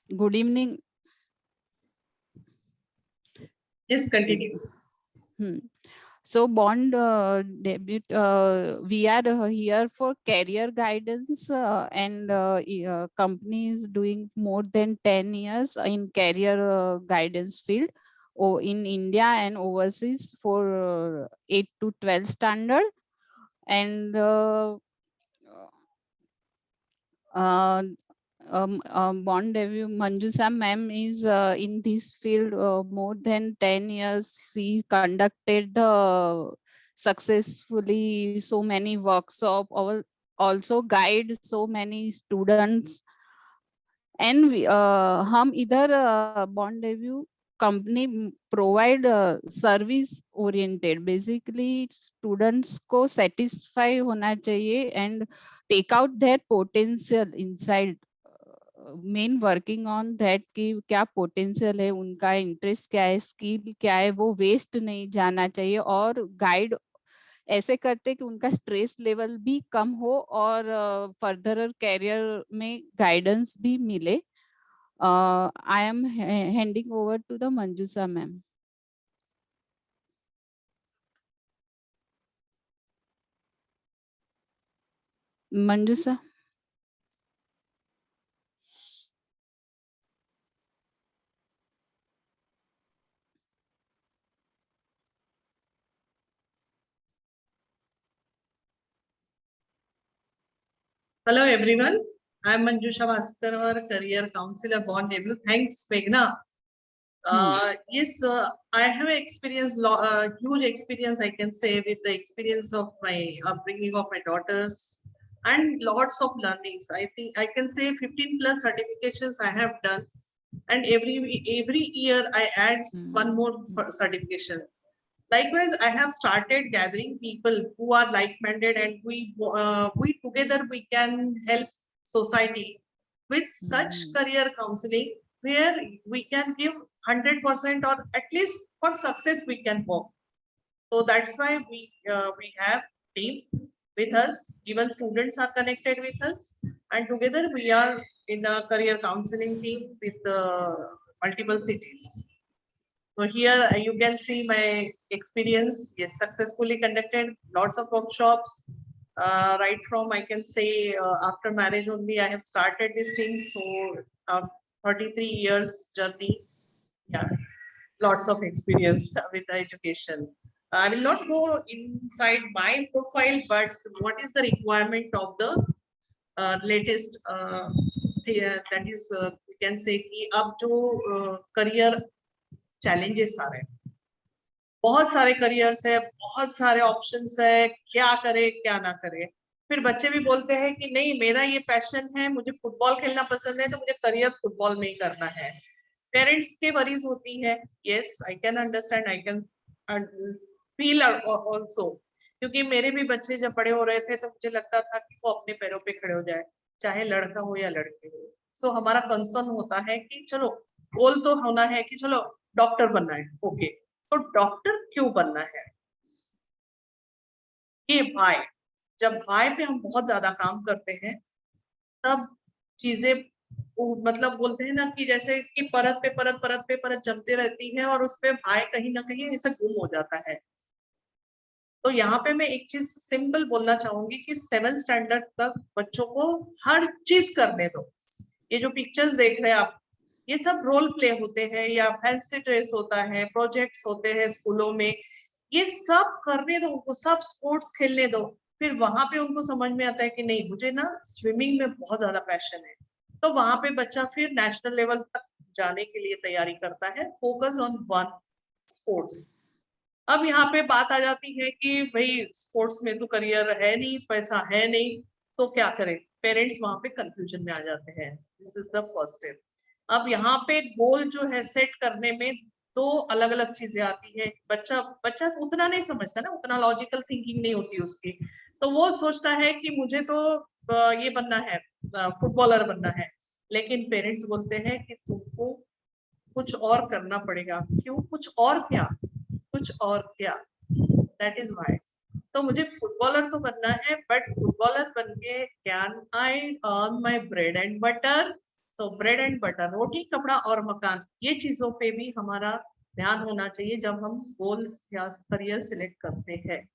Good evening. Yes, continue. So Bond debut, we are here for career guidance and companies doing more than 10 years in career guidance field in India and overseas for 8 to 12 standard. And uh, Bond debut, Manjusa ma'am is in this field more than 10 years. She conducted successfully so many workshop, also guide so many students. And हम इधर Bond debut company provide service oriented, basically students को satisfy होना चाहिए and take out their potential inside, main working on that कि क्या potential है उनका, interest क्या है, स्किल क्या है, वो वेस्ट नहीं जाना चाहिए। और गाइड ऐसे करते कि उनका स्ट्रेस लेवल भी कम हो और फर्दर कैरियर में गाइडेंस भी मिले। I am handing over to the Manjusa ma'am. Manjusa. Hello everyone. I am Manjusha Bhaskar, career counselor, Bond debut. Thanks, Meghna. Yes, I have experienced huge experience, I can say, with the experience of my upbringing of my daughters and lots of learnings. I think I can say 15 plus certifications I have done, and every year I add one more certifications. Likewise, I have started gathering people who are like-minded, and we together we can help society with such career counseling where we can give 100% or at least for success we can work. So that's why we have team with us. Even students are connected with us, and together we are in a career counseling team with multiple cities. So here you can see my experience. Yes, successfully conducted lots of workshops. Right from I can say after marriage only I have started these things. So 33 years journey. Yeah, lots of experience with the education. I will not go inside my profile, but what is the requirement of the latest that is we can say कि अब जो career challenges आ रहे हैं, बहुत सारे careers है, बहुत सारे ऑप्शंस है, क्या करे क्या ना करे। फिर बच्चे भी बोलते हैं कि नहीं मेरा ये पैशन है, मुझे फुटबॉल खेलना पसंद है, तो मुझे करियर फुटबॉल में ही करना है। पेरेंट्स के वरीज होती है। Yes, I can understand, I can feel also, क्योंकि मेरे भी बच्चे जब बड़े हो रहे थे तो मुझे लगता था कि वो अपने पैरों पे खड़े हो जाए, चाहे लड़का हो या लड़की हो। सो हमारा कंसर्न होता है कि चलो गोल तो होना है कि चलो डॉक्टर बनना है, ओके, तो डॉक्टर क्यों बनना है? ये भाई, जब भाई पे हम बहुत ज्यादा काम करते हैं तब चीजें मतलब बोलते हैं ना कि जैसे कि परत पे परत परत पे परत जमती रहती है और उसपे भाई कहीं ना कहीं ऐसे गुम हो जाता है। तो यहाँ पे मैं एक चीज सिंपल बोलना चाहूंगी कि 7th स्टैंडर्ड तक बच्चों को हर चीज करने दो। ये जो पिक्चर्स देख रहे हैं आप, ये सब रोल प्ले होते हैं या फैंसी ड्रेस होता है, प्रोजेक्ट्स होते हैं स्कूलों में, ये सब करने दो उनको, सब स्पोर्ट्स खेलने दो। फिर वहां पे उनको समझ में आता है कि नहीं मुझे ना स्विमिंग में बहुत ज्यादा पैशन है, तो वहां पे बच्चा फिर नेशनल लेवल तक जाने के लिए तैयारी करता है, फोकस ऑन वन स्पोर्ट्स। अब यहाँ पे बात आ जाती है कि भाई स्पोर्ट्स में तो करियर है नहीं, पैसा है नहीं, तो क्या करें? पेरेंट्स वहां पे कंफ्यूजन में आ जाते हैं। This is the first step. अब यहाँ पे गोल जो है सेट करने में दो अलग अलग चीजें आती है। बच्चा बच्चा तो उतना नहीं समझता ना, उतना लॉजिकल थिंकिंग नहीं होती उसकी, तो वो सोचता है कि मुझे तो ये बनना है, फुटबॉलर बनना है। लेकिन पेरेंट्स बोलते हैं कि तुमको कुछ और करना पड़ेगा। क्यों? कुछ और क्या? कुछ और क्या? That is why. तो मुझे फुटबॉलर तो बनना है, बट फुटबॉलर बन के can I earn my bread and butter? तो ब्रेड एंड बटर, रोटी कपड़ा और मकान, ये चीजों पे भी हमारा ध्यान होना चाहिए जब हम गोल्स या करियर सिलेक्ट करते हैं।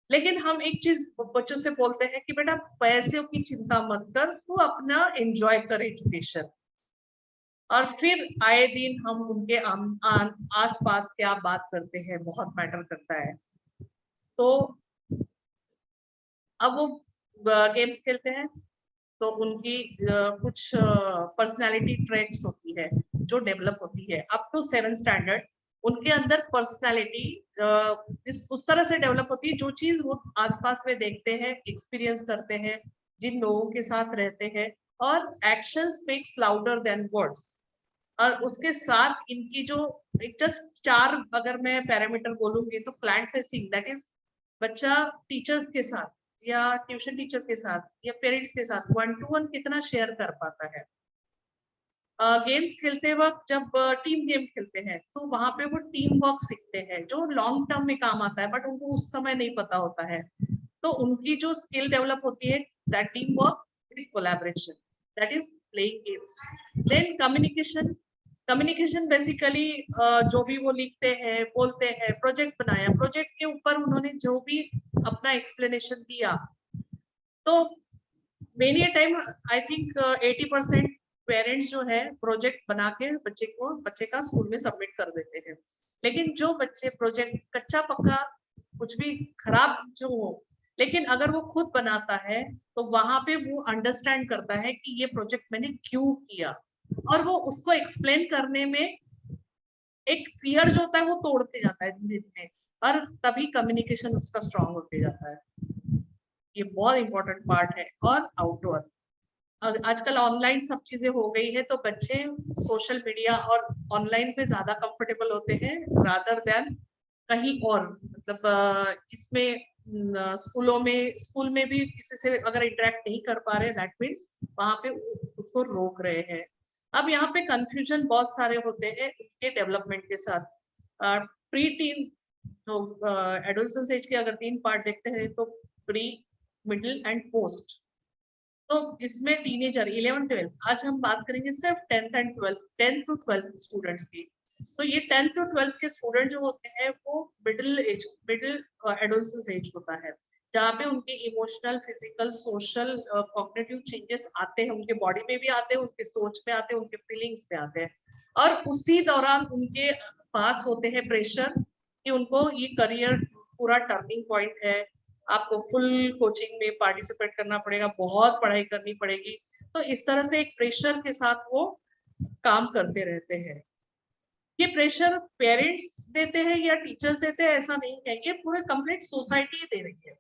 लेकिन हम एक चीज बच्चों से बोलते हैं कि बेटा पैसों की चिंता मत कर, तू अपना एंजॉय कर एजुकेशन। और फिर आए दिन हम उनके आस पास क्या बात करते हैं बहुत मैटर करता है। तो अब वो गेम्स खेलते हैं तो उनकी कुछ पर्सनालिटी ट्रेट्स होती है जो डेवलप होती है अप टू 7th स्टैंडर्ड। उनके अंदर पर्सनालिटी उस तरह से डेवलप होती है, जो चीज वो आसपास में देखते हैं, एक्सपीरियंस करते हैं, जिन लोगों के साथ रहते हैं, और action speaks louder than words. और उसके साथ इनकी जो जस्ट 4 अगर मैं पैरामीटर बोलूंगी तो क्लाइंट फेसिंग, दैट इज बच्चा टीचर्स के साथ या ट्यूशन टीचर के साथ या पेरेंट्स के साथ 1-to-1 कितना शेयर कर पाता है। गेम्स खेलते वक्त जब टीम गेम खेलते हैं तो वहां पे वो टीम वर्क सीखते हैं जो लॉन्ग टर्म में काम आता है, बट उनको उस समय नहीं पता होता है। तो उनकी जो स्किल डेवलप होती है, that team work with collaboration, that is playing games. Then communication, communication basically जो भी वो लिखते हैं, बोलते हैं, प्रोजेक्ट बनाया, प्रोजेक्ट के ऊपर उन्होंने जो भी अपना एक्सप्लेनेशन दिया, तो many time I think 80% parents जो है प्रोजेक्ट बना के बच्चे का स्कूल में सबमिट कर देते हैं। लेकिन जो बच्चे प्रोजेक्ट कच्चा पक्का कुछ भी खराब जो हो, लेकिन अगर वो खुद बनाता है तो वहां पे वो अंडरस्टैंड करता है कि ये प्रोजेक्ट मैंने क्यों किया, और वो उसको एक्सप्लेन करने में एक फियर जो होता है वो तोड़ते जाता है धीरे धीरे, और तभी कम्युनिकेशन उसका स्ट्रांग होते जाता है। ये बहुत इंपॉर्टेंट पार्ट है। और आउटडोर, आजकल ऑनलाइन सब चीजें हो गई है तो बच्चे सोशल मीडिया और ऑनलाइन पे ज्यादा कंफर्टेबल होते हैं रादर देन कहीं और। मतलब इसमें स्कूल में भी किसी से अगर इंटरेक्ट नहीं कर पा रहे, दैट मीन्स वहां पे खुद को रोक रहे हैं। अब यहाँ पे कंफ्यूजन बहुत सारे होते हैं उनके डेवलपमेंट के साथ। प्री टीन, तो एडोलसेंस एज के अगर 3 पार्ट देखते हैं तो प्री, मिडिल एंड पोस्ट। तो इसमें टीनेजर 11th-12th, आज हम बात करेंगे सिर्फ 10th and 12th, 10th to 12th students की। तो ये 10th to 12th के स्टूडेंट जो होते हैं वो मिडिल एडोलसेंस एज होता है, जहाँ पे उनके emotional, physical, social, cognitive changes आते हैं, उनके बॉडी में भी आते हैं, उनके सोच में आते हैं, उनके फीलिंग्स में आते हैं। और उसी दौरान उनके पास होते हैं प्रेशर कि उनको ये करियर पूरा टर्निंग पॉइंट है, आपको फुल कोचिंग में पार्टिसिपेट करना पड़ेगा, बहुत पढ़ाई करनी पड़ेगी। तो इस तरह से एक प्रेशर के साथ वो काम करते रहते हैं। ये प्रेशर पेरेंट्स देते हैं या टीचर्स देते हैं ऐसा नहीं है, ये पूरे कंप्लीट सोसाइटी दे रही है।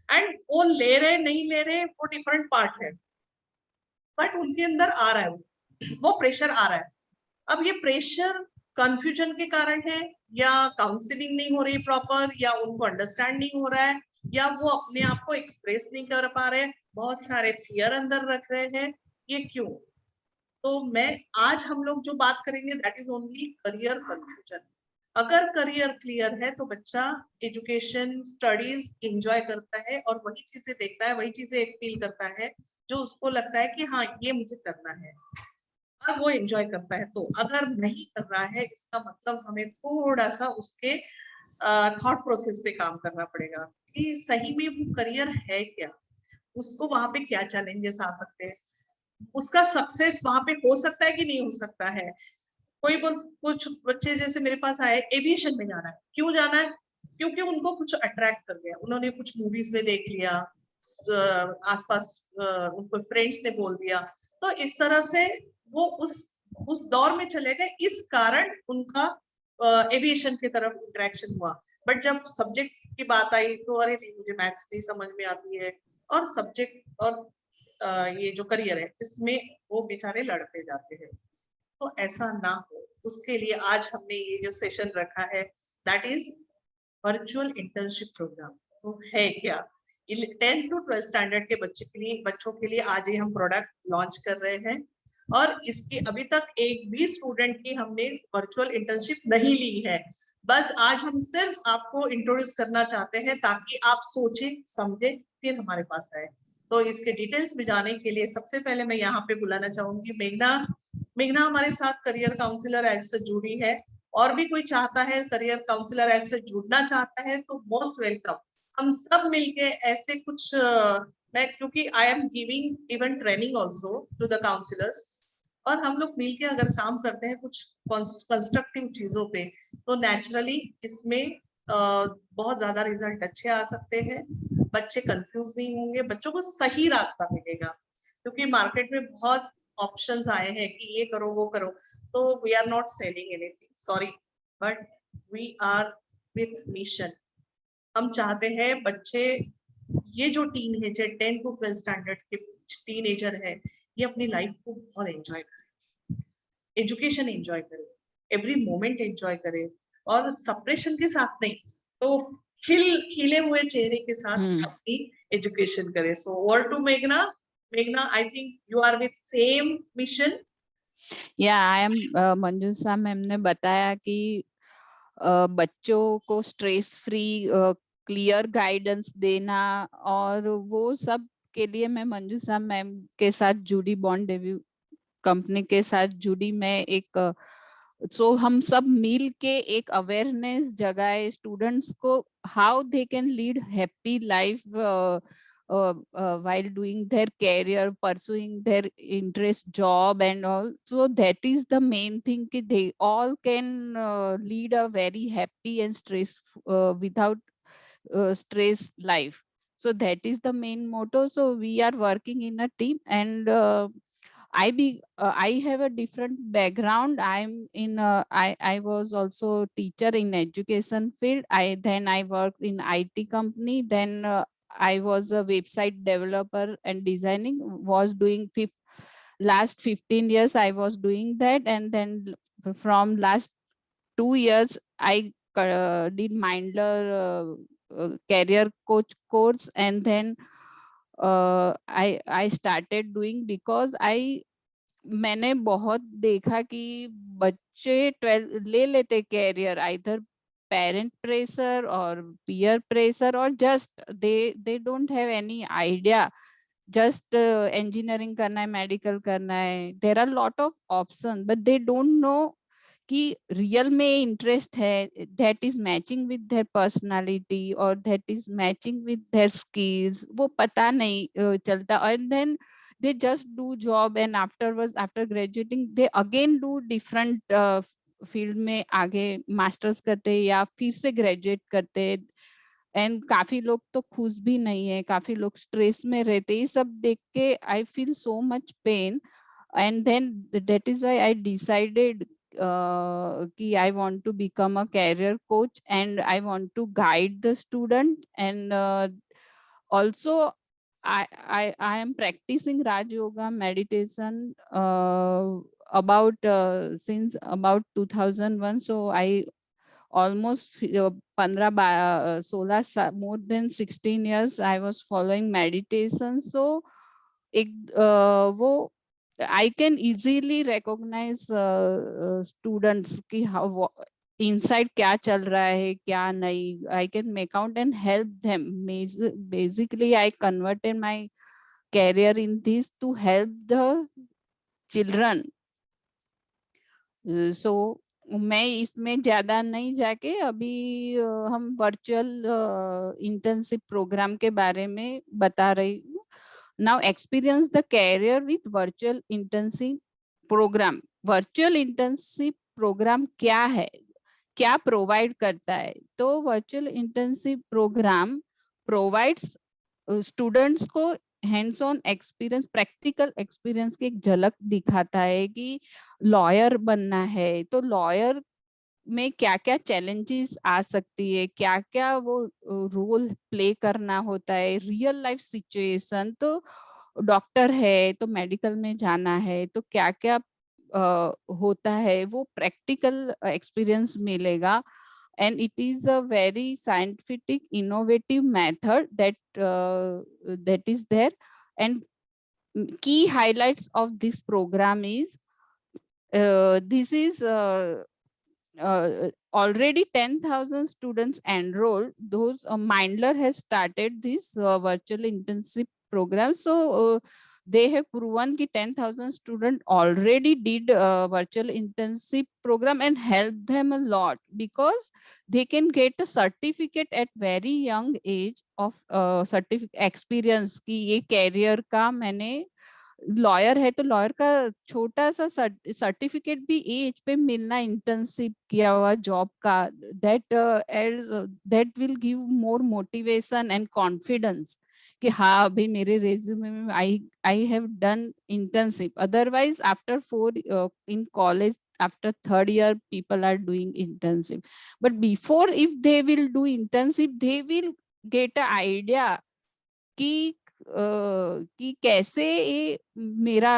एंड वो ले रहे नहीं ले रहे वो डिफरेंट पार्ट है, बट उनके अंदर आ रहा है, वो प्रेशर आ रहा है। अब ये प्रेशर कंफ्यूजन के कारण है, या काउंसलिंग नहीं हो रही प्रॉपर, या उनको अंडरस्टैंड नहीं हो रहा है, या वो अपने आप को एक्सप्रेस नहीं कर पा रहे, बहुत सारे फियर अंदर रख रहे हैं, ये क्यों? तो मैं आज हम लोग जो बात करेंगे that is only career confusion. अगर करियर क्लियर है तो बच्चा एजुकेशन, स्टडीज एंजॉय करता है और वही चीजें देखता है, वही चीजें फील करता है जो उसको लगता है कि हाँ ये मुझे करना है, और वो एंजॉय करता है। तो अगर नहीं कर रहा है इसका मतलब हमें थोड़ा सा उसके थॉट प्रोसेस पे काम करना पड़ेगा कि सही में वो करियर है क्या, उसको वहां पे क्या चैलेंजेस आ सकते हैं, उसका सक्सेस वहां पे हो सकता है कि नहीं हो सकता है। कुछ बच्चे जैसे मेरे पास आए, एविएशन में जाना है, क्यों जाना है? क्योंकि उनको कुछ अट्रैक्ट कर गया, उन्होंने कुछ मूवीज में देख लिया, आसपास उनको फ्रेंड्स ने बोल दिया, तो इस तरह से वो उस दौर में चले गए, इस कारण उनका एविएशन की तरफ इंटरेक्शन हुआ। बट जब सब्जेक्ट की बात आई तो अरे नहीं मुझे मैथ्स नहीं समझ में आती है, और सब्जेक्ट और ये जो करियर है इसमें वो बेचारे लड़ते जाते हैं। तो ऐसा ना हो उसके लिए आज हमने ये जो सेशन रखा है that is virtual internship program. तो है क्या? 10th to 12th स्टैंडर्ड के बच्चों के लिए आज ही हम प्रोडक्ट लॉन्च कर रहे हैं, और इसकी अभी तक एक भी स्टूडेंट की हमने वर्चुअल इंटर्नशिप नहीं ली है। बस आज हम सिर्फ आपको इंट्रोड्यूस करना चाहते हैं ताकि आप सोचें समझें फिर हमारे पास आए। तो इसके डिटेल्स में जाने के लिए सबसे पहले मैं यहाँ पे बुलाना चाहूंगी मेघना। मेघना हमारे साथ करियर काउंसलर ऐसे जुड़ी है, और भी कोई चाहता है करियर काउंसलर ऐसे जुड़ना चाहता है तो मोस्ट वेलकम। हम सब मिलके ऐसे कुछ मैं, क्योंकि I am giving even training also to the counsellors, और हम लोग मिलके अगर काम करते हैं कुछ कंस्ट्रक्टिव चीजों पे, तो नेचुरली इसमें बहुत ज्यादा रिजल्ट अच्छे आ सकते हैं। बच्चे कंफ्यूज नहीं होंगे, बच्चों को सही रास्ता मिलेगा, क्योंकि मार्केट में बहुत ऑप्शंस आए हैं कि ये करो वो करो। तो we are not selling anything, sorry, but we are with mission. हम चाहते हैं बच्चे, ये जो टीनेजर 10 to 12 स्टैंडर्ड के टीनेजर है, ये अपनी लाइफ को बहुत एंजॉय करें, एजुकेशन एंजॉय करें, एवरी मोमेंट एंजॉय करें, और सप्रेशन के साथ नहीं, तो खिले हुए चेहरे के साथ अपनी एजुकेशन करें। सो ओवर टू मेघना। मेघना, I think you are with same mission. या आई एम मंजूषा मैम ने बताया कि बच्चों को स्ट्रेस फ्री क्लियर गाइडेंस देना, और वो सब के लिए मैं मंजूषा मैम के साथ जुड़ी, बॉन्ड डेब्यू कंपनी के साथ जुड़ी। मैं एक सो हम सब मिल के एक अवेयरनेस जगाए स्टूडेंट्स को, how they can lead happy life while doing their career, pursuing their interest job and all. So that is the main thing, कि they all can lead a very happy and without stress life. So that is the main motto. So we are working in a team, and I have a different background. I was also teacher in education field. I worked in IT company. Then I was a website developer and designing. Was doing last 15 years I was doing that, and then from last 2 years I did Mindler career coach course, and then I started doing, because मैंने बहुत देखा कि बच्चे 12 ले लेते career, either parent pressure और peer pressure, और just they don't have any idea, just engineering करना है, मेडिकल करना है, there are lot of option, but they don't know कि रियल में इंटरेस्ट है that is matching with their personality और that is matching with their skills, वो पता नहीं चलता। And then they just do job, and afterwards, after graduating, they again do different field में आगे मास्टर्स करते या फिर से ग्रेजुएट करते। एंड काफी लोग तो खुश भी नहीं है, काफी लोग स्ट्रेस में रहते। ये सब देख के I feel so much pain, and then that is why I decided कि I want to become a career coach, and I want to guide the student, and also I am practicing Raj Yoga meditation about since about 2001. So I almost 16 more than 16 years I was following meditation. So वो I can easily recognize students कि how inside क्या चल रहा है क्या नहीं, I can make out and help them. Basically I converted my career in this to help the children. So मैं इसमें ज्यादा नहीं जाके अभी हम वर्चुअल इंटर्नशिप प्रोग्राम के बारे में बता रही हूँ। Now experience the career with virtual internship program. Virtual internship program क्या है, क्या प्रोवाइड करता है? तो virtual internship program provides students को hands on experience, practical experience की एक झलक दिखाता है कि लॉयर बनना है तो लॉयर में क्या क्या चैलेंजेस आ सकती है, क्या क्या वो रोल प्ले करना होता है, रियल लाइफ सिचुएशन। तो डॉक्टर है तो मेडिकल में जाना है तो क्या क्या होता है, वो प्रैक्टिकल एक्सपीरियंस मिलेगा। And it is a very scientific innovative method that is there. And key highlights of this program is this is already 10,000 students enrolled. Those Mindler has started this virtual internship program. So they have proven कि 10,000 students already did virtual internship program and helped them a lot, because they can get a certificate at very young age of certificate experience कि ये career का मैंने lawyer है तो lawyer का छोटा सा सर्टिफिकेट भी एज पे मिलना इंटर्नशिप किया हुआ जॉब का, that will give more motivation and confidence कि हाँ अभी मेरे रेज्यूमे में आई have done internship. Otherwise after 4 in college, after 3rd year people are doing internship, but before if they will do internship they will get an idea कि कैसे ये मेरा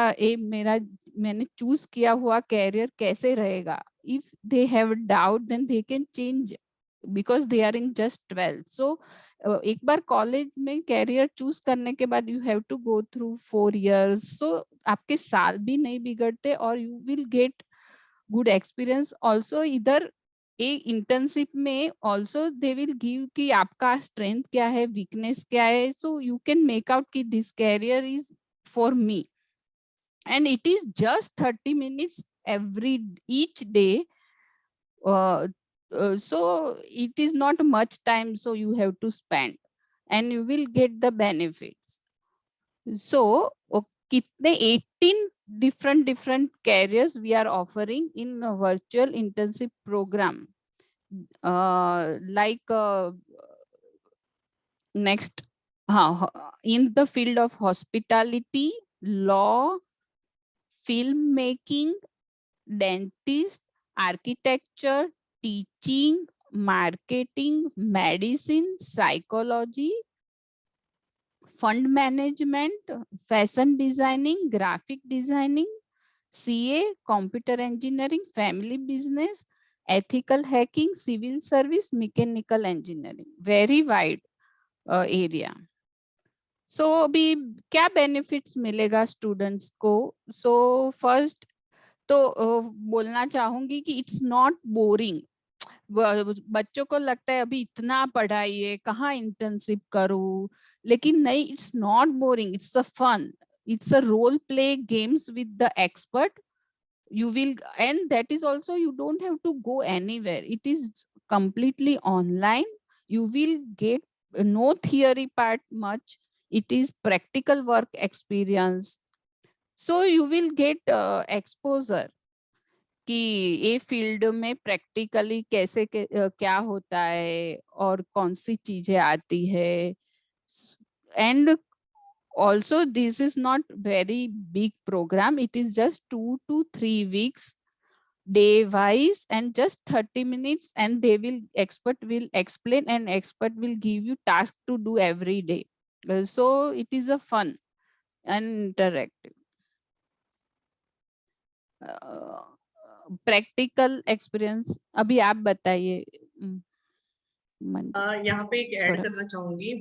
मैंने चूज किया हुआ कैरियर कैसे रहेगा. If they have doubt then they can change because they are in just 12th. So एक बार कॉलेज में कैरियर चूज करने के बाद you have to go through 4 years. So आपके साल भी नहीं बिगड़ते और you will get good experience also. इधर एक इंटर्नशिप में ऑल्सो दे विल गिव कि आपका स्ट्रेंथ क्या है, वीकनेस क्या है, so you can make out कि this career is for me. And it is just 30 minutes every each day. So it is not much time, so you have to spend and you will get the benefits. So kitne 18 different careers we are offering in a virtual internship program. Next, in the field of hospitality, law, filmmaking, dentist, architecture, teaching, marketing, medicine, psychology, fund management, fashion designing, graphic designing, CA, computer engineering, family business, ethical hacking, civil service, mechanical engineering. Very wide area. So अभी क्या benefits मिलेगा students को? So first तो बोलना चाहूंगी कि it's not boring. बच्चों को लगता है अभी इतना पढ़ाई है कहाँ इंटर्नशिप करूँ, लेकिन नहीं, it's not boring, it's a fun, it's a role play games with the expert. You will, and that is also you don't have to go anywhere, it is completely online. You will get no theory part much, it is practical work experience. So you will get exposure कि ये field में practically कैसे क्या होता है और कौन सी चीजें आती है. And also this is not very big program, it is just 2 to 3 weeks day wise and just 30 minutes, and they will expert will explain and expert will give you task to do every day. So it is a fun and interactive. Practical experience अभी आप बताइए. यहाँ पे एक add करना चाहूंगी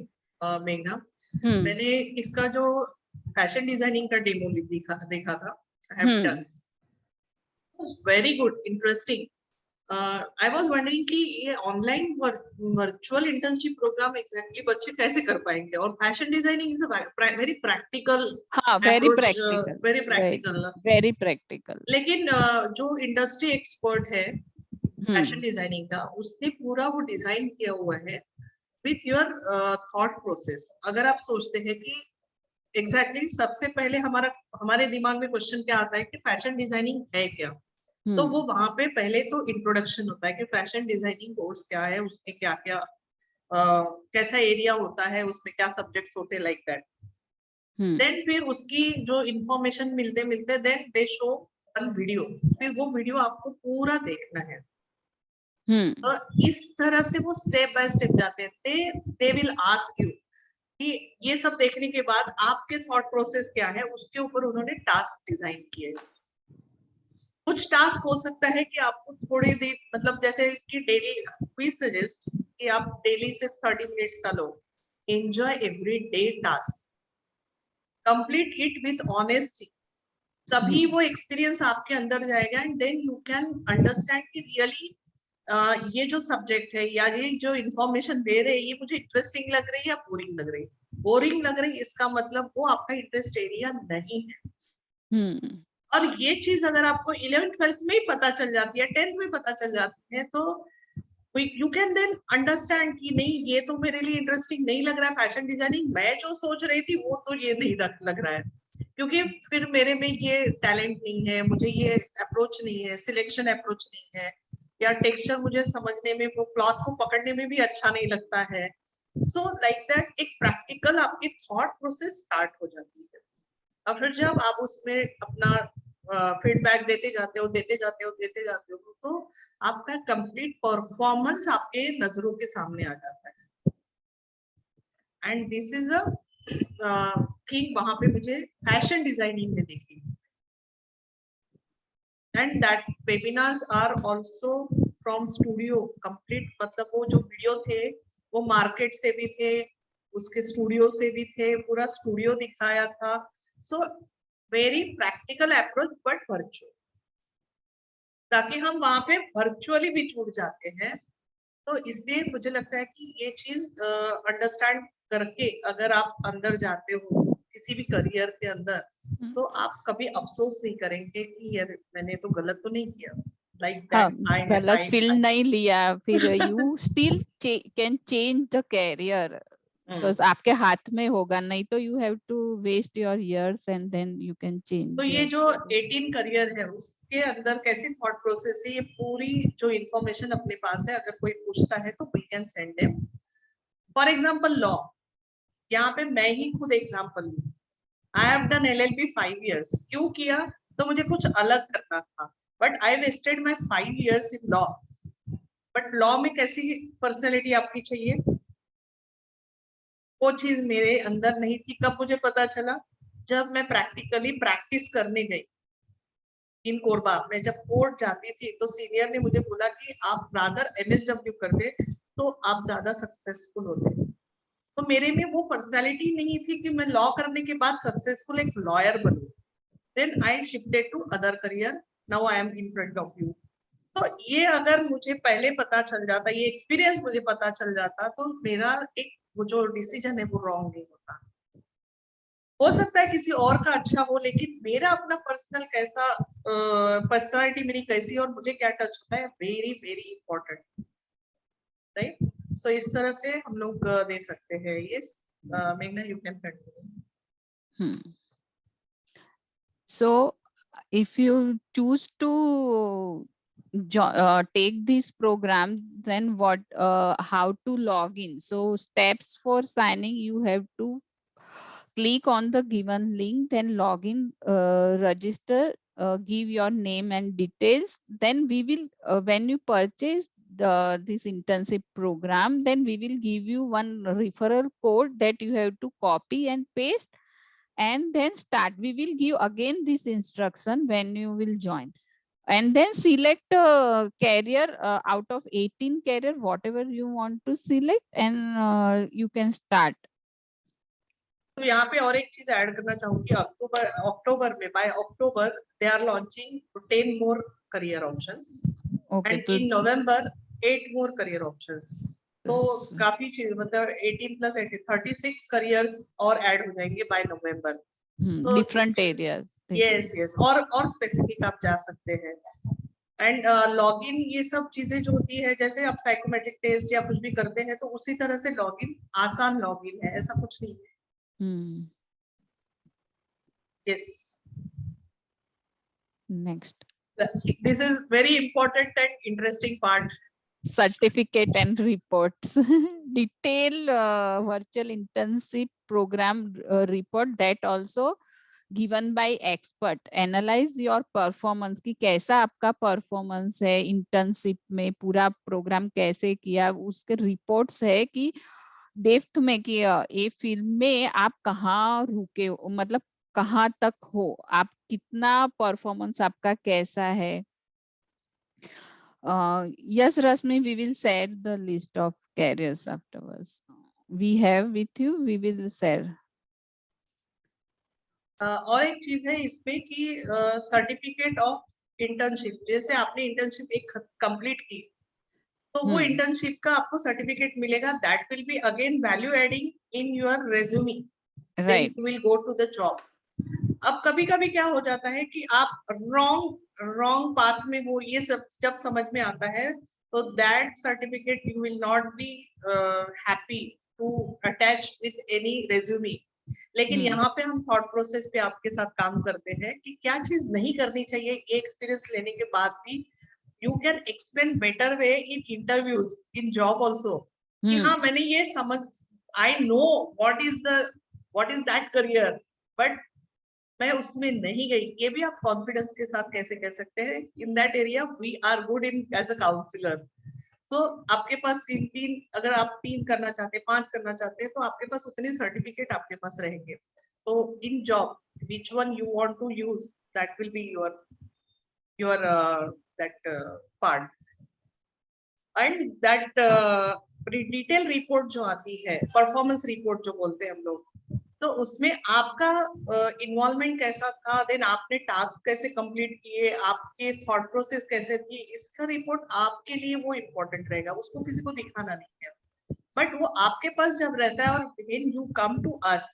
मेघना. मैंने इसका जो फैशन डिजाइनिंग का डेमो देखा था, I have done, very good, interesting. I was wondering कि ये online virtual internship program exactly बच्चे कैसे कर पाएंगे, और fashion designing is very practical. हाँ, वेरी प्रैक्टिकल. लेकिन जो इंडस्ट्री एक्सपर्ट है फैशन डिजाइनिंग का, उसने पूरा वो डिजाइन किया हुआ है विथ योर थॉट प्रोसेस. अगर आप सोचते हैं कि एग्जैक्टली सबसे पहले हमारे दिमाग में क्वेश्चन क्या आता है कि फैशन डिजाइनिंग है क्या, तो वो वहां पे पहले तो इंट्रोडक्शन होता है कि फैशन डिजाइनिंग कोर्स क्या है, उसमें क्या क्या कैसा एरिया होता है, उसमें क्या सब्जेक्ट्स होते हैं, लाइक दैट. देन फिर उसकी जो इंफॉर्मेशन मिलते then they show one video, फिर वो वीडियो आपको पूरा देखना है. तो इस तरह से वो स्टेप बाय स्टेप जाते हैं. दे विल आस्क यू कि ये सब देखने के बाद आपके थॉट प्रोसेस क्या है, उसके ऊपर उन्होंने टास्क डिजाइन किए. कुछ टास्क हो सकता है कि आपको थोड़ी देर, मतलब जैसे कि डेली वी सजेस्ट कि आप डेली सिर्फ 30 मिनट्स का लो. Enjoy every day task, complete it with honesty, तभी वो एक्सपीरियंस आपके अंदर जाएगा. And then you can understand कि रियली ये जो सब्जेक्ट है या ये जो इंफॉर्मेशन दे रहे हैं ये मुझे इंटरेस्टिंग लग रही है या बोरिंग लग रही है। बोरिंग लग रही है इसका मतलब वो आपका इंटरेस्ट एरिया नहीं है। और ये चीज अगर आपको 11th-12th में ही पता चल जाती है, 10th में पता चल जाती है, तो यू कैन देन अंडरस्टैंड कि नहीं ये तो मेरे लिए इंटरेस्टिंग नहीं लग रहा है। फैशन डिजाइनिंग मैं जो सोच रही थी वो तो ये नहीं लग रहा है, क्योंकि फिर मेरे में ये टैलेंट नहीं है, मुझे ये अप्रोच नहीं है, सिलेक्शन अप्रोच नहीं है, या टेक्सचर मुझे समझने में, वो क्लॉथ को पकड़ने में भी अच्छा नहीं लगता है। सो लाइक दैट एक प्रैक्टिकल आपकी थॉट प्रोसेस स्टार्ट हो जाती है। और फिर जब आप उसमें अपना फीडबैक देते जाते हो तो आपका कंप्लीट परफॉर्मेंस आपके नजरों के सामने आ जाता है। And this is a thing वहां पे मुझे फैशन डिजाइनिंग में देखी। And that webinars are also from studio complete, मतलब वो जो वीडियो थे वो मार्केट से भी थे, उसके स्टूडियो से भी थे, पूरा स्टूडियो दिखाया था। So very practical approach but virtual, ताकि हम वहां पे वर्चुअली भी जुड़ जाते हैं। तो इसलिए मुझे लगता है कि ये चीज अंडरस्टैंड करके अगर आप अंदर जाते हो किसी भी करियर के अंदर, तो आप कभी अफसोस नहीं करेंगे कि यार मैंने तो गलत तो नहीं किया। लाइक हाँ, दैट गलत फील्ड नहीं लिया, फिर you still can change the career, because आपके हाथ में होगा, नहीं तो you have to waste your years and then you can तो चेंज ये योर। जो 18 करियर है उसके अंदर कैसी थॉट प्रोसेस है, ये पूरी जो इंफॉर्मेशन अपने पास है, अगर कोई पूछता है तो we can send them. For example law, यहाँ पे मैं ही खुद एग्जांपल लूं। I have done LLB 5 years। क्यों किया? तो मुझे कुछ अलग करना था, but I wasted my 5 years in law. But law में कैसी पर्सनैलिटी आपकी चाहिए, वो चीज मेरे अंदर नहीं थी। कब मुझे पता चला? जब मैं प्रैक्टिकली प्रैक्टिस करने गई इन कोरबा। मैं जब कोर्ट जाती थी तो सीनियर ने मुझे बोला कि आप रादर MSW करते तो आप ज्यादा सक्सेसफुल होते। तो मेरे में वो पर्सनालिटी नहीं थी कि मैं लॉ करने के बाद सक्सेसफुल एक लॉयर बनूं। Then I shifted to other career, now I am in front of you. तो ये अगर मुझे पहले पता चल जाता, ये एक्सपीरियंस मुझे पता चल जाता, तो मेरा एक वो जो डिसीजन है वो रॉन्ग नहीं होता। हो सकता है किसी और का अच्छा हो, लेकिन मेरा अपना पर्सनल कैसा पर्सनालिटी मेरी कैसी और मुझे क्या टच होता है, वेरी वेरी इंपॉर्टेंट, राइट। सो इस तरह से हम लोग दे सकते हैं ये। मेघना you can continue. So if you choose to take this program, then what how to log in? So steps for signing, you have to click on the given link, then log in, register, give your name and details. Then we will when you purchase this internship program, then we will give you one referral code that you have to copy and paste and then start. We will give again this instruction when you will join, and then select a career out of 18 career, whatever you want to select, and you can start. तो यहाँ पे और एक चीज add करना चाहूंगी। अक्टूबर में, by October they are launching 10 more career options, Okay, and तो in November 8 more career options. तो काफी चीज, मतलब 18 प्लस 18 36 करियर्स और ऐड हो जाएंगे बाय नवंबर। सो different areas. यस यस, और स्पेसिफिक आप जा सकते हैं। एंड लॉगिन ये सब चीजें जो होती है, जैसे आप साइकोमेट्रिक टेस्ट या कुछ भी करते हैं तो उसी तरह से लॉगिन, आसान लॉगिन है, ऐसा कुछ नहीं है। Yes. Next, This is very important and interesting part. certificate and reports. Detail virtual internship program report that also given by expert. Analyze your performance कि कैसा आपका परफॉर्मेंस है इंटर्नशिप में, पूरा प्रोग्राम कैसे किया, उसके रिपोर्ट्स है कि डेप्थ में कि ये फील्ड में आप कहाँ रुके हो, मतलब कहाँ तक हो आप, कितना परफॉर्मेंस आपका कैसा है. Yes, Rasmi, we will share the list of careers afterwards. We have with you, we will share. और एक चीज है इसमें कि सर्टिफिकेट ऑफ इंटर्नशिप, जैसे आपने इंटर्नशिप एक कंप्लीट की, तो वो इंटर्नशिप का आपको सर्टिफिकेट मिलेगा, that will be again value adding in your resume, then you will go to the job. अब कभी कभी क्या हो जाता है कि आप रॉन्ग पाथ में हो, ये सब जब समझ में आता है तो that certificate you will not be happy to attach with any resume. लेकिन यहाँ पे हम थॉट प्रोसेस पे आपके साथ काम करते हैं कि क्या चीज नहीं करनी चाहिए, ये एक्सपीरियंस लेने के बाद भी you can explain better way in interviews, in job also, कि हाँ मैंने ये समझ, I know what is that career, but मैं उसमें नहीं गई। ये भी आप कॉन्फिडेंस के साथ कैसे कह सकते हैं, in that area we are good in as a counsellor. तो आपके पास तीन, अगर आप 3 करना चाहते हैं, 5 करना चाहते हैं, तो आपके पास उतने सर्टिफिकेट आपके पास रहेंगे। So in job, which one you want to use, that will be your that part. And that detail report जो आती है, परफॉर्मेंस रिपोर्ट जो बोलते हैं हम लोग, तो उसमें आपका इन्वॉल्वमेंट कैसा था, देन आपने टास्क कैसे कंप्लीट किए, आपके थॉट प्रोसेस कैसे थी, इसका रिपोर्ट आपके लिए वो इम्पोर्टेंट रहेगा, उसको किसी को दिखाना नहीं है। बट वो आपके पास जब रहता है और when you come to us,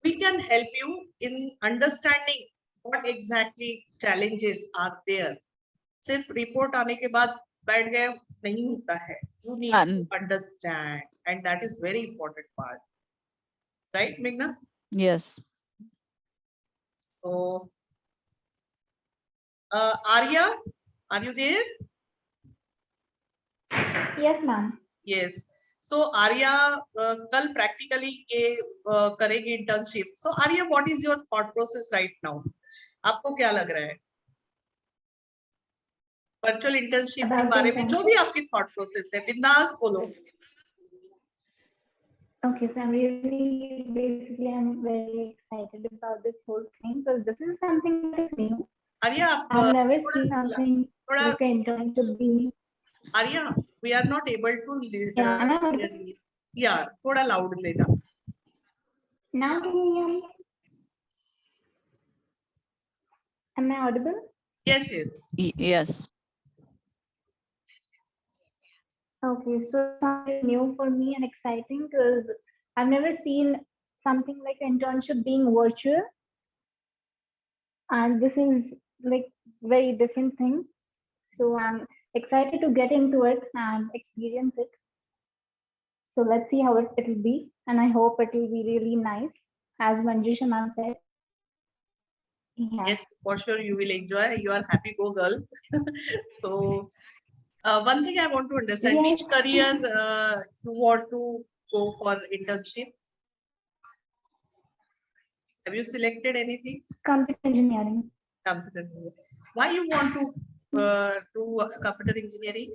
we can help you in understanding what exactly challenges are there. सिर्फ रिपोर्ट आने के बाद बैठ गए नहीं होता है, you need to understand, and that is very important part, right Meghna? Yes. So Arya, are you there? Yes ma'am. Yes. So Arya कल प्रैक्टिकली ये करेगी internship. So Arya, what is your thought process right now? आपको क्या लग रहा है virtual internship के बारे में, जो भी आपकी थॉट प्रोसेस है, बिंदास बोलो। Okay, so I'm very excited about this whole thing because this is something that is new. Arya, I've never seen something like an intern to be. Arya, we are not able to Yeah, yeah, थोड़ा loud लेना। Now can you hear me? Am I audible? Yes, yes. Yes. Okay, so something new for me and exciting because I've never seen something like internship being virtual, and this is like very different thing. So I'm excited to get into it and experience it. So let's see how it will be, and I hope it will be really nice, as Manjusha ma'am said. Yeah. Yes, for sure you will enjoy. You are happy go girl. So one thing I want to understand, Yes. which career you want to go for internship? Have you selected anything? Computer engineering. Computer engineering. Why you want to do computer engineering?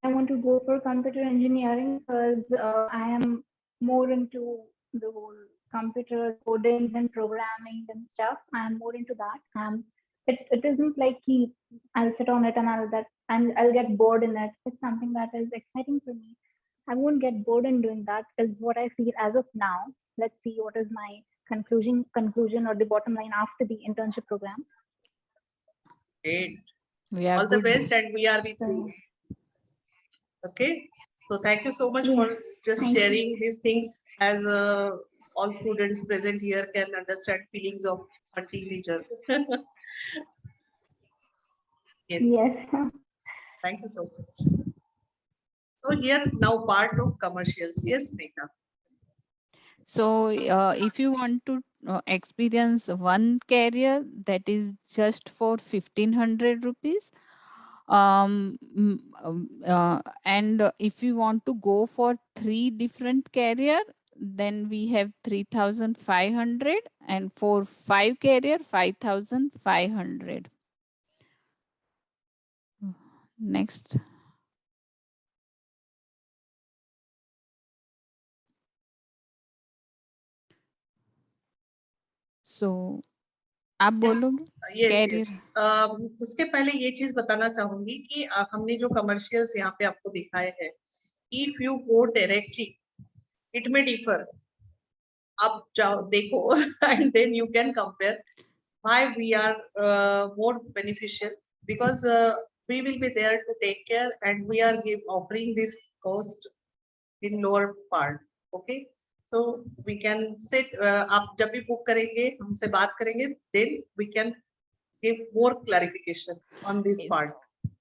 I want to go for computer engineering because I am more into the whole computer coding and programming and stuff. I am more into that. It isn't like I'll sit on it and I'll get bored in it. It's something that is exciting for me. I won't get bored in doing that is what I feel as of now. Let's see what is my conclusion or the bottom line after the internship program. Great. All the best, and we are with you. Okay. So thank you so much for just sharing these things, as all students present here can understand feelings of a teenager. Yes. Thank you so much. So here now part of commercials. Yes, Meghna. So if you want to experience one career, that is just for 1500 rupees. And if you want to go for 3 different career, then we have 3500, and for 5 career 5500. Next. So आप बोलोगे yes. उसके पहले ये चीज बताना चाहूंगी कि हमने जो कमर्शियल्स यहाँ पे आपको दिखाए हैं, if you go directly it में डिफर, आप जाओ देखो and then you can compare why we are more beneficial, because we will be there to take care, and we are offering this cost in lower part. Okay, so we can sit. आप जब भी book करेंगे, हमसे बात करेंगे, then we can give more clarification on this part.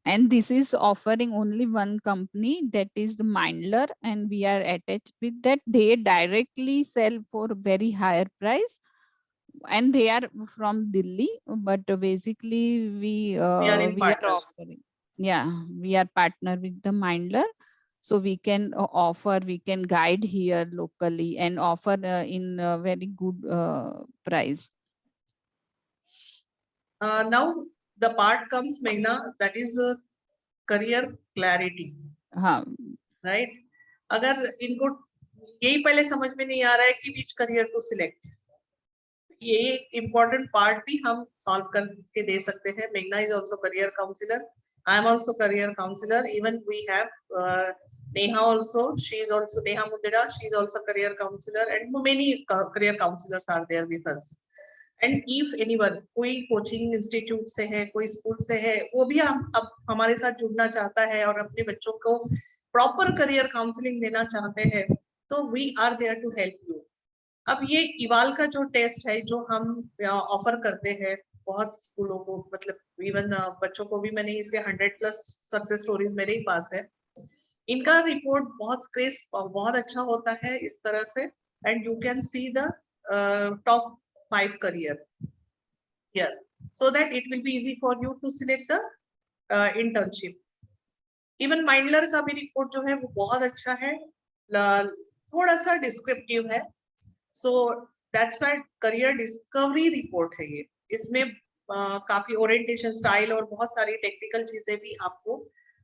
And this is offering only one company, that is the Mindler, and we are attached with that. They directly sell for very higher price, and they are from Delhi, but basically we are in are partnership. offering, yeah, we are partner with the Mindler, so we can offer, we can guide here locally and offer in a very good price. Now the part comes, Meghna, that is career clarity, हाँ, right? अगर इनको यही पहले समझ में नहीं आ रहा है कि which career to select, ये important part भी हम solve करके दे सकते हैं. Meghna is also career counselor. I am also career counselor. Even we have Neha also. She is also Neha Mudira. She is also career counselor, and many career counselors are there with us. And if anyone, कोई coaching institute से है, कोई school से है, वो भी हम अब हमारे साथ जुड़ना चाहता है और अपने बच्चों को प्रॉपर करियर काउंसलिंग देना चाहते हैं, तो we are there to help you. अब ये इवाल का जो टेस्ट है, जो हम ऑफर करते हैं बहुत स्कूलों को, मतलब इवन बच्चों को भी, मैंने इसके 100+ सक्सेस स्टोरीज मेरे ही पास है. इनका रिपोर्ट बहुत क्रिस्प और बहुत अच्छा होता है इस तरह से, and you can see the top 5 career here, so that it will be easy for you to select the internship. Even Mindler का भी रिपोर्ट जो है वो बहुत अच्छा है, थोड़ा सा डिस्क्रिप्टिव है, so that's why career discovery report है ये. इसमें काफी ओरिएंटेशन, स्टाइल और बहुत सारी टेक्निकल चीजें भी आपको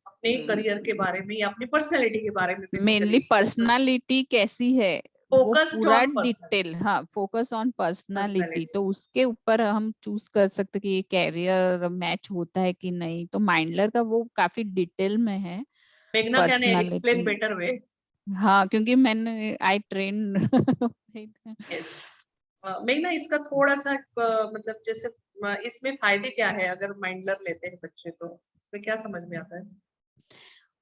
अपने करियर के बारे में या अपनी पर्सनैलिटी के बारे में, मेनली पर्सनालिटी कैसी है, वो पूरा डिटेल, हाँ, फोकस ऑन पर्सनालिटी, तो उसके ऊपर हम चूज कर सकते कि ये कैरियर मैच होता है कि नहीं. तो माइंडलर का वो काफी डिटेल में है. मेघना कैन एक्सप्लेन बेटर वे. हाँ, क्योंकि मैंने आई ट्रेन. मेघना, इसका थोड़ा सा मतलब जैसे इसमें फायदे क्या है अगर माइंडलर लेते हैं बच्चे, तो इसमें क्या समझ में आता है?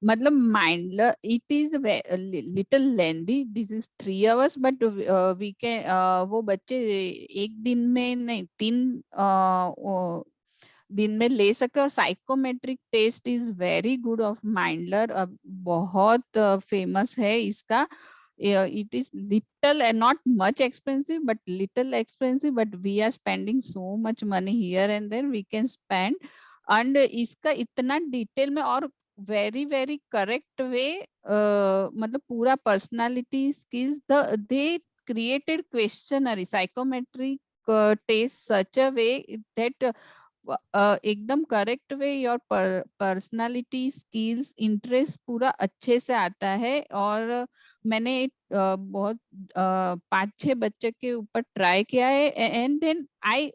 मतलब Mindler, it is little lengthy, this is 3 hours, but we can, वो बच्चे एक दिन में नहीं, 3 दिन में ले सकते. और psychometric test is very good of Mindler, बहुत फेमस है इसका. It is little and not much expensive, but little expensive, but we are spending so much money here and there we can spend. And इसका इतना detail में और very very correct way, मतलब पूरा personality skills, they created questionnaire psychometric test such a way that एकदम correct way your personality skills interest पूरा अच्छे से आता है. और मैंने बहुत 5-6 बच्चे के ऊपर ट्राई किया है, and then I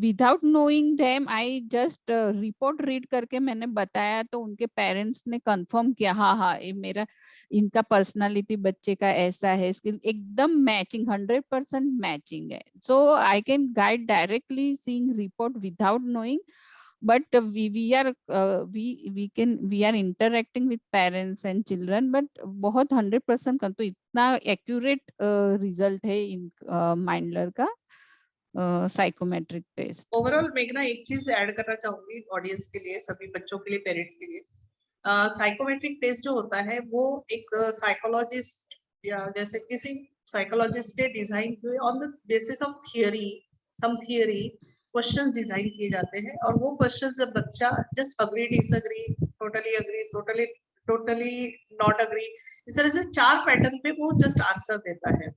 without knowing them I just report read करके मैंने बताया, तो उनके पेरेंट्स ने कंफर्म किया, हाँ ये मेरा, इनका पर्सनालिटी बच्चे का ऐसा है, स्किल एकदम मैचिंग, 100% मैचिंग है. So I can guide directly seeing report without knowing, but we are interacting with parents and children, but बहुत 100% तो इतना एक्यूरेट रिजल्ट है इन माइंडलर का साइकोमेट्रिक टेस्ट. ओवरऑल मेघना, एक चीज ऐड करना चाहूंगी ऑडियंस के लिए, सभी बच्चों के लिए, पेरेंट्स के लिए. साइकोमेट्रिक टेस्ट जो होता है वो एक साइकोलॉजिस्ट या जैसे किसी साइकोलॉजिस्ट ने डिजाइन किए on the basis of theory, some theory questions design किए जाते हैं, और वो क्वेश्चंस जब बच्चा just agree, disagree, totally agree, totally not agree, इस तरह से 4 पैटर्न पे वो जस्ट आंसर देता है.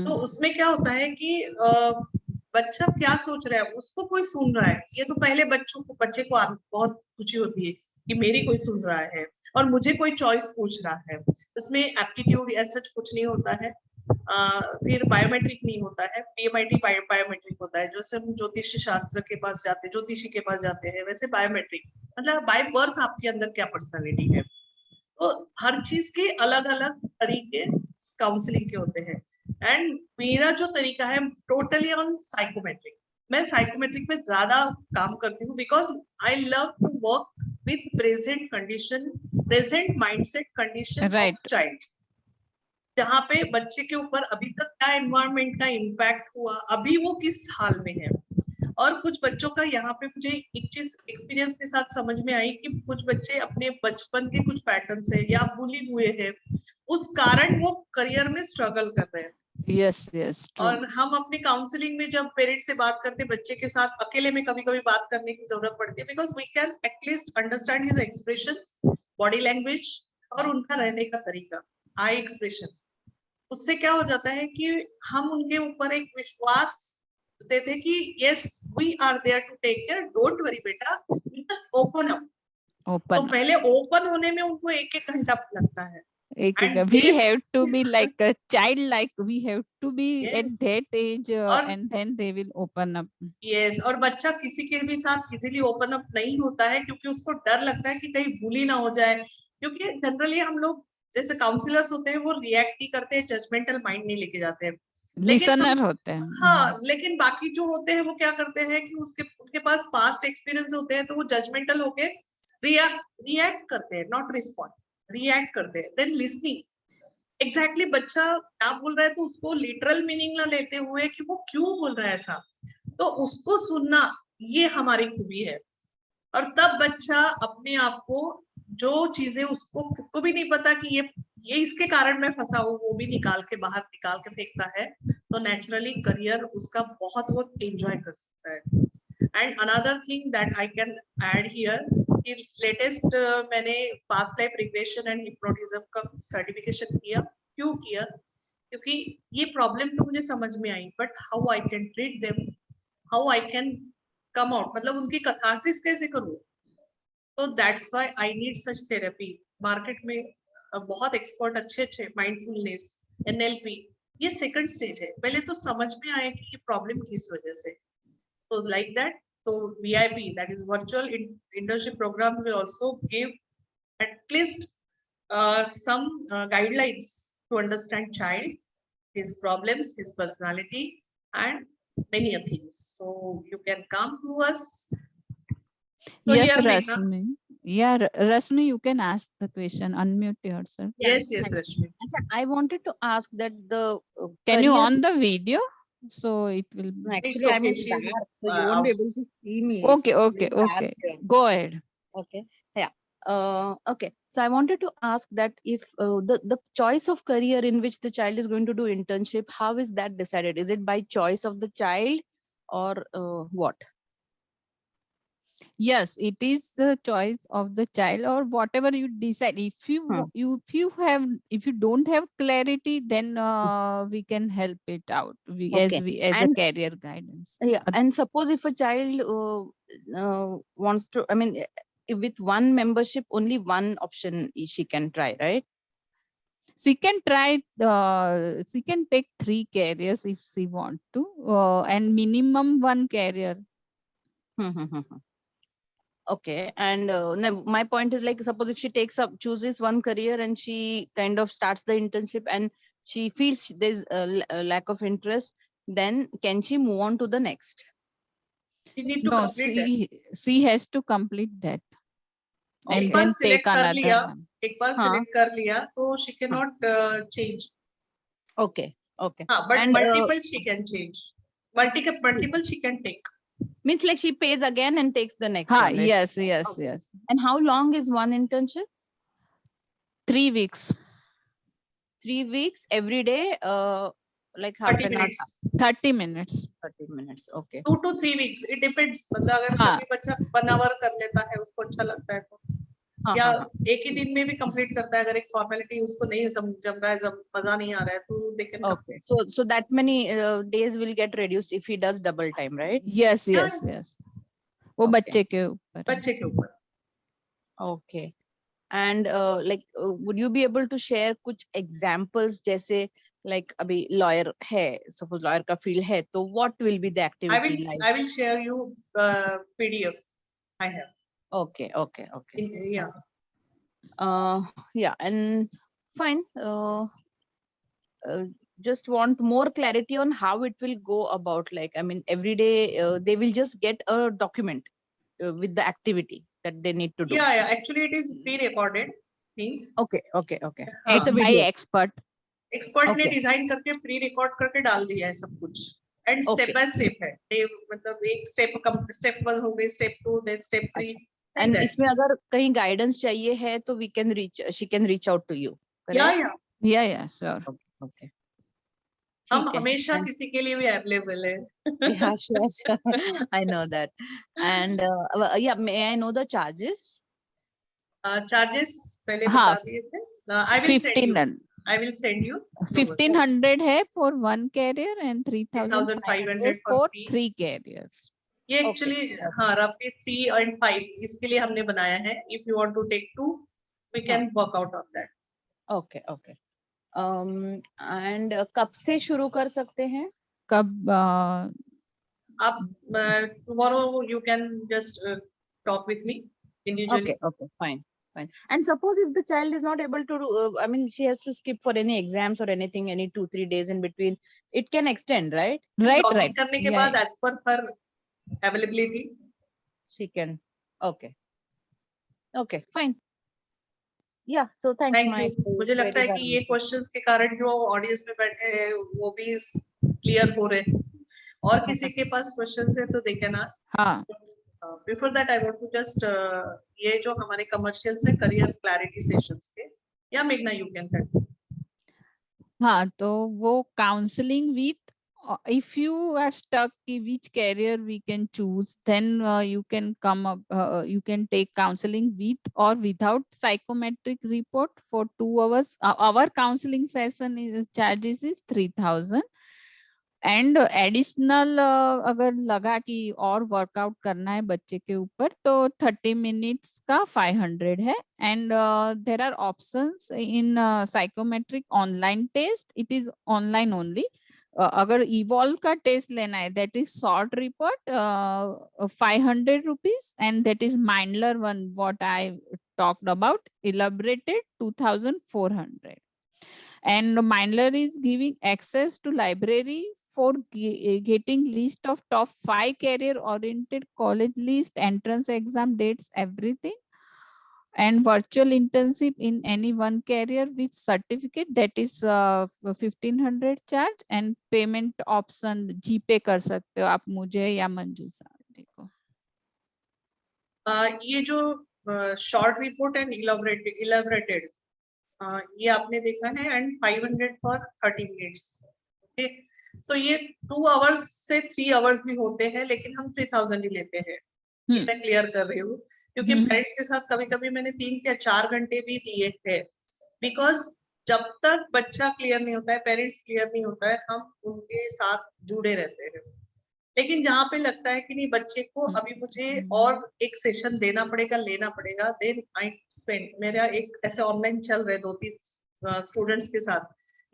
तो उसमें क्या होता है कि बच्चा क्या सोच रहा है, उसको कोई सुन रहा है. ये तो पहले बच्चे को बहुत खुशी होती है कि मेरी कोई सुन रहा है और मुझे कोई चॉइस पूछ रहा है. इसमें एप्टीट्यूड एज सच कुछ नहीं होता है. फिर बायोमेट्रिक नहीं होता है, पीएमआईटी बायोमेट्रिक होता है. जैसे हम ज्योतिष शास्त्र के पास जाते हैं, ज्योतिषी के पास जाते हैं, वैसे बायोमेट्रिक मतलब बाय बर्थ आपके अंदर क्या पर्सनालिटी है. तो हर चीज के अलग अलग तरीके काउंसलिंग के होते हैं, एंड मेरा जो तरीका है टोटली ऑन साइकोमेट्रिक. मैं साइकोमेट्रिक में ज्यादा काम करती हूँ because I love to work with present condition, present mindset condition of Right. Child, जहाँ पे बच्चे के ऊपर अभी तक क्या एनवायरनमेंट का इम्पैक्ट हुआ, अभी वो किस हाल में है। और कुछ बच्चों का यहाँ पे मुझे एक चीज एक्सपीरियंस के साथ समझ में आई कि कुछ बच्चे अपने बचपन के कुछ पैटर्न से या बुली हुए हैं, उस कारण वो करियर में स्ट्रगल कर रहे हैं। Yes, yes, true. और हम अपनी काउंसलिंग में जब पेरेंट्स से बात करते हैं, बच्चे के साथ अकेले में कभी कभी बात करने की जरूरत पड़ती है, because we can at least understand his expressions, body language और उनका रहने का तरीका, आई एक्सप्रेशंस। उससे क्या हो जाता है कि हम उनके ऊपर एक विश्वास देते हैं कि yes we are there to take care, don't worry बेटा, जस्ट ओपन अप। तो Open. पहले ओपन होने में उनको एक एक घंटा लगता है। And We they- have to be like a child, like we have to be at Yes. that age, और and then they will open up. Yes, और बच्चा किसी के भी साथ इजीली ओपन अप नहीं होता है क्योंकि उसको डर लगता है कि कहीं बुली ना हो जाए। क्योंकि जनरली हम लोग जैसे काउंसलर्स होते हैं वो रिएक्ट नहीं करते हैं, जजमेंटल माइंड नहीं लेके जाते हैं। Listener होते हैं। हाँ, लेकिन बाकी जो होते हैं वो क्या करते हैं कि उनके पास पास्ट एक्सपीरियंस होते हैं, तो वो जजमेंटल होके रिएक्ट करते हैं, नॉट रिस्पॉन्ड, रिएक्ट करते हैं। देन लिसनिंग, एग्जैक्टली बच्चा क्या बोल रहा है तो उसको लिटरल मीनिंग ना लेते हुए कि वो क्यों बोल रहा है ऐसा, तो उसको सुनना, ये हमारी खूबी है। और तब बच्चा अपने आप को, जो चीजें उसको खुद को भी नहीं पता कि ये इसके कारण मैं फंसा हूँ, वो भी निकाल के बाहर निकाल के फेंकता है, तो नेचुरली करियर उसका बहुत वो एंजॉय कर सकता है। And another thing that I can add here, latest मैंने past life regression and hypnotism का सर्टिफिकेशन किया। क्यों किया? क्योंकि ये प्रॉब्लम तो मुझे समझ में आई, but how I can treat them, how I can come out, मतलब उनकी कैथार्सिस कैसे करूं, तो that's why I need such therapy. Market में बहुत एक्सपर्ट अच्छे माइंडफुलनेस, एनएलपी, ये सेकंड स्टेज है, पहले तो समझ में आए कि ये प्रॉब्लम किस वजह से। तो लाइक दैट, तो VIP, that is virtual internship programme, will also give at least some guidelines to understand child, his problems, his personality, and many other things. So you can come to us. So Yes, here, Meghna. Rasmi. Yeah, Rasmi, you can ask the question. Unmute yourself. Yes, yes, Rashmi. Acha, I wanted to ask that the Can you career- on the video? So it will. No, actually, It's I'm okay, in she's, dark, so you won't be out. able to see me. Okay, It's okay, very dark okay. here. Go ahead. Okay. Yeah. Okay. So I wanted to ask that if the choice of career in which the child is going to do internship, how is that decided? Is it by choice of the child or what? Yes, it is the choice of the child, or whatever you decide. If you if you don't have clarity, then we can help it out. Okay. As a And- career guidance. Yeah. And suppose if a child wants to, I mean, with one membership, only one option she can try, right? She can try. She can take 3 careers if she want to, and minimum 1 career. Okay, and no, my point is like, suppose if she chooses one career and she kind of starts the internship and she feels there's a lack of interest, then can she move on to the next? You need to No, complete that. she has to complete that. And एक बार then select take कर another लिया, one. एक बार हाँ. select कर लिया, तो she cannot change. Okay, okay. हाँ, but And, multiple she can change. Multiple she can take. Means like she pays again and takes the next Ha, one, right? yes, yes, Okay. yes. And how long is one internship? 3 weeks. 3 weeks every day, like half 30 an hour, minutes. 30 minutes. 30 minutes. Okay. 2 to 3 weeks, it depends. मतलब अगर हाँ. कभी बच्चा 1 hour कर लेता है, उसको अच्छा लगता है तो, या एक ही दिन में भी कंप्लीट करता है, अगर एक फॉर्मेलिटी उसको नहीं जम रहा है, मजा नहीं आ रहा है, तो they can Okay. So that many days will get reduced if he does double time, right? Yes, yes, yes. वो Okay. बच्चे के ऊपर है. बच्चे के ऊपर. Okay. And like, would you be able to share कुछ examples जैसे like अभी lawyer है, suppose lawyer का field है, तो what will be the activity like? I will share you PDF I have. Okay, okay, okay. Yeah. Yeah, and fine. just want more clarity on how it will go about. Like, I mean, every day they will just get a document with the activity that they need to do. Yeah, actually it is pre-recorded things. Okay. हाँ, With the by video. expert. Expert ने Okay. Design करके pre record करके डाल दिया है सब कुछ and step Okay. By step है मतलब एक स्टेप 1 हो गई, स्टेप 2, देन स्टेप 3 एंड इसमें अगर कहीं गाइडेंस चाहिए है तो she can reach out to you. या Yeah, sure. Okay. हम ठीक है. हमेशा किसी के लिए भी अवेलेबल है. Yeah, sure. I know that. And yeah, may I know the charges? Charges पहले हाँ, बता दिए थे. I will send you. 1500 है for one carrier and 3,500 3500 for for three. 3 carriers. ये Okay. एक्चुअली हाँ रफली 3 and 5 इसके लिए हमने बनाया है. If you want to take 2, we can work out on that. Okay. And कब से शुरू कर सकते हैं? कब आप tomorrow you can just talk with me individually. Okay, fine. And suppose if the child is not able to do, I mean, she has to skip for any exams or anything, any 2-3 days in between, it can extend, right? right. Login करने के Yeah, बाद as per her availability. She can. Okay, fine. Yeah, so thank Thank my you. मुझे लगता है कि ये questions के कारण जो ऑडियंस में बैठे हैं वो भी क्लियर हो रहे हैं. और किसी के पास क्वेश्चंस है तो they can ask. हाँ. Before that I want to just ये जो हमारे कमर्शियल्स है करियर क्लैरिटी सेशंस के, या मेघना you can continue. हाँ, तो वो counselling with, if you are stuck कि which career we can choose, then you can come up, you can take counseling with or without psychometric report for 2 hours. Our counseling session charges is 3000 and additional अगर लगा कि और workout करना है बच्चे के ऊपर तो 30 minutes का 500 है. and there are options in psychometric online test. It is online only. अगर इवॉल्व का टेस्ट लेना है that is short report 500 rupees and that is Mindler one what I talked about elaborated 2400. and Mindler is giving access to library for getting list of top 5 career oriented college list, entrance exam dates, everything, and virtual internship in any one career with certificate, that is 1500 charge. and payment option GPay कर सकते हो आप मुझे या मंजू जी को. ये जो short report and elaborated ये आपने देखा है एंड 500 फॉर 30 मिनट्स. ओके, सो ये 2 आवर्स से 3 आवर्स भी होते हैं लेकिन हम 3000 ही लेते हैं. मैं क्लियर कर रही हूँ क्योंकि पेरेंट्स के साथ कभी कभी मैंने 3 या 4 घंटे भी दिए थे. बिकॉज जब तक बच्चा क्लियर नहीं होता है, पेरेंट्स क्लियर नहीं होता है, हम उनके साथ जुड़े रहते हैं. लेकिन जहाँ पे लगता है कि नहीं बच्चे को अभी मुझे और एक सेशन देना पड़ेगा, लेना पड़ेगा, देन आई स्पेंड. मेरा एक ऐसे ऑनलाइन चल रहे 2-3 स्टूडेंट्स के साथ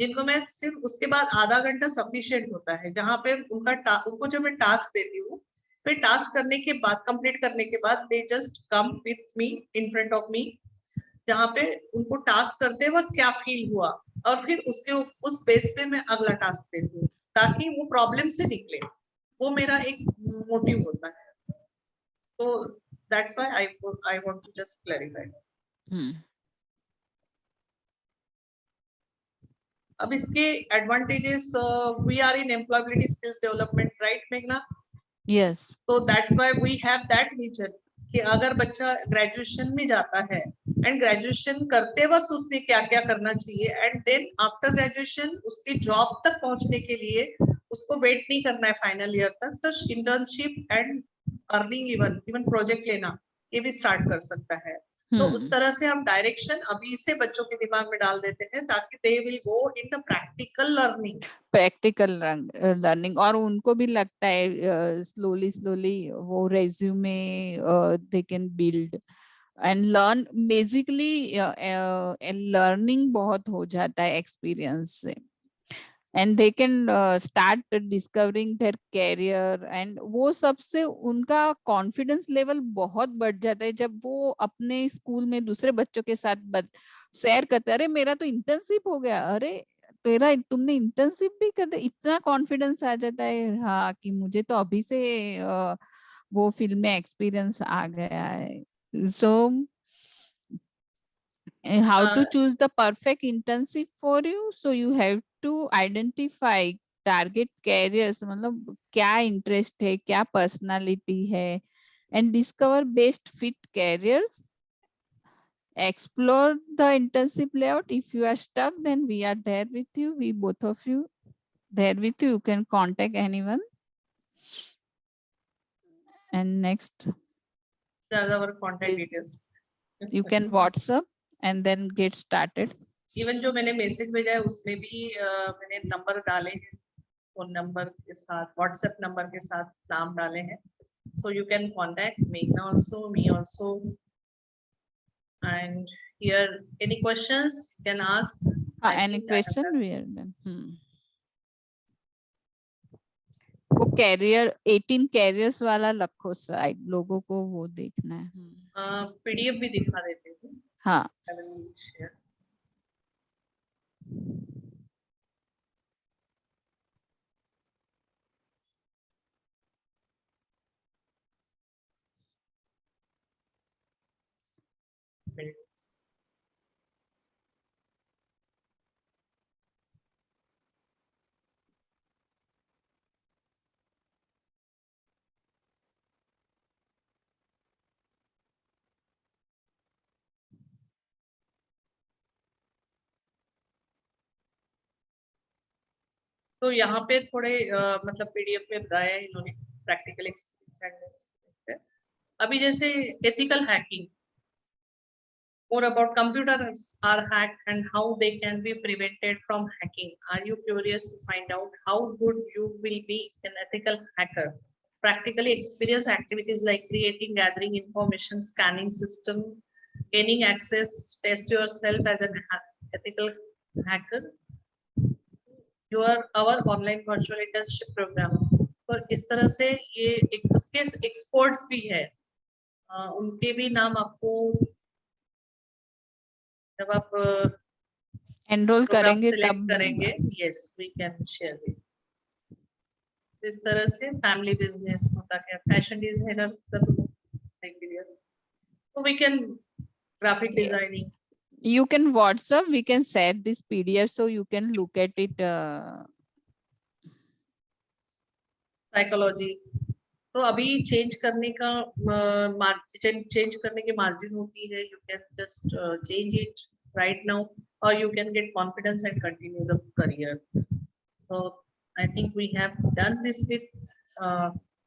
जिनको मैं सिर्फ उसके बाद आधा घंटा सफिशिएंट होता है, जहाँ पे उनको जब मैं टास्क देती हूँ फिर टास्क करने के बाद कंप्लीट करने के बाद they just come with me in front of me, जहाँ पे उनको टास्क करते वक्त क्या फील हुआ और फिर उस बेस पे मैं अगला टास्क देती हूँ ताकि वो प्रॉब्लम से निकले. वो मेरा एक मोटिव होता है. तो that's why I want to just clarify. अब इसके advantages, we are in employability skills development, right मेघना? यस. तो that's why we have that vision कि अगर बच्चा ग्रेजुएशन में जाता है एंड ग्रेजुएशन करते वक्त उसने क्या क्या करना चाहिए एंड देन आफ्टर ग्रेजुएशन उसकी जॉब तक पहुंचने के लिए उसको वेट नहीं करना है फाइनल ईयर तक, तो internship and earning even project लेना ये भी स्टार्ट कर सकता है. तो उस तरह से हम डायरेक्शन अभी से बच्चों के दिमाग में डाल देते हैं ताकि they will go in the practical learning. और उनको भी लगता है स्लोली वो resume they can build and learn. Basically learning बहुत हो जाता है एक्सपीरियंस से and they can start discovering their career and वो सबसे उनका कॉन्फिडेंस लेवल बहुत बढ़ जाता है जब वो अपने स्कूल में दूसरे बच्चों के साथ शेयर करते हैं. अरे मेरा तो इंटर्नशिप हो गया, अरे तेरा तुमने इंटर्नशिप भी कर दे, इतना कॉन्फिडेंस आ जाता है हाँ कि मुझे तो अभी से वो फील्ड में एक्सपीरियंस आ गया है. सो how to choose the perfect internship for you, so you have to identify target careers, मतलब क्या इंटरेस्ट है, क्या पर्सनालिटी है, and discover best fit careers. Explore the internship layout. If you are stuck, then we are there with you, we both of you there with you. You can contact anyone. And next These are our contact Is- details. you can WhatsApp and then get started. Even जो मैंने message भेजा है उसमें भी मैंने number डाले हैं, phone number के साथ, व्हाट्सएप नंबर के साथ नाम डाले हैं. So you can contact Meghna also, me also. And here, any questions you can ask. I Any think I have question? done. We are done. वो कैरियर 18 कैरियर्स वाला रखो साइड, लोगों को वो देखना है. PDF भी दिखा देते हैं. हाँ. I will share. तो यहाँ पे थोड़े मतलब PDF में बताया है इन्होंने प्रैक्टिकल एक्सपीरियंस. अभी जैसे ethical hacking, more about computers are hacked and how they can be prevented from hacking. Are you curious to find out how good you will be an ethical hacker? Practically experience activities like creating, gathering information, scanning system, gaining access, test yourself as an ethical hacker. Our online virtual internship program. तो इस तरह से ये एक उसके experts भी है, उनके भी नाम आपको जब आप एनरोल करेंगे सिलेक्ट तब करेंगे. Yes, we can share it. इस तरह से फैमिली बिजनेस होता है, फैशन डिजाइनर का तो देख लिया, तो we can graphic designing. You can WhatsApp, we can share this PDF so you can look at it. Psychology तो अभी चेंज करने का चेंज करने की मार्जिन होती है. You can just change it right now और you can get confidence and continue the career. So I think we have done this with